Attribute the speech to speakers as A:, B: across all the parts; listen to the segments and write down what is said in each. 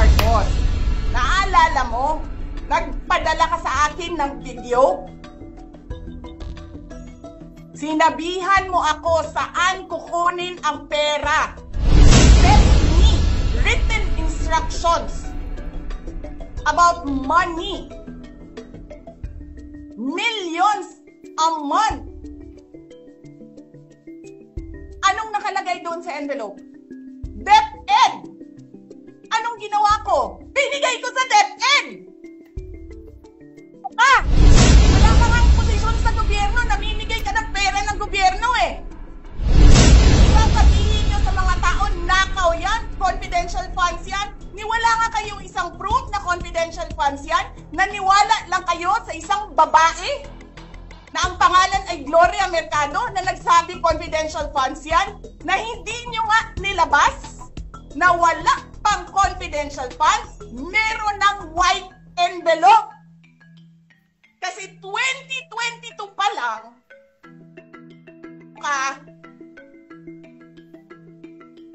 A: Marcos. Naalala mo? Nagpadala ka sa akin ng video? Sinabihan mo ako saan kukunin ang pera. Send me written instructions about money. Millions a month. Anong nakalagay doon sa envelope? DepEd. Anong ginawa ko? Binigay ko sa DepEd. Wala ka ngang posisyon sa gobyerno. Namimigay ka ng pera ng gobyerno eh. Sasabihin nyo sa mga tao, nakaw yan, confidential funds yan. Niwala nga kayong isang proof na confidential funds yan. Naniwala lang kayo sa isang babae na ang pangalan ay Gloria Mercado na nagsabing confidential funds yan, na hindi nyo nga nilabas, na wala pang confidential funds, meron ng white envelope. Kasi 2022 pa lang,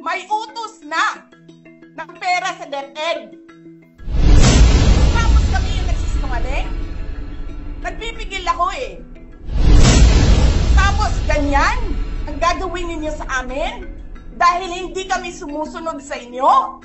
A: may utos na ng pera sa DepEd. Tapos kami yung nagsisinungaling. Nagpipigil ako eh. Tapos ganyan ang gagawin ninyo sa amin dahil hindi kami sumusunod sa inyo.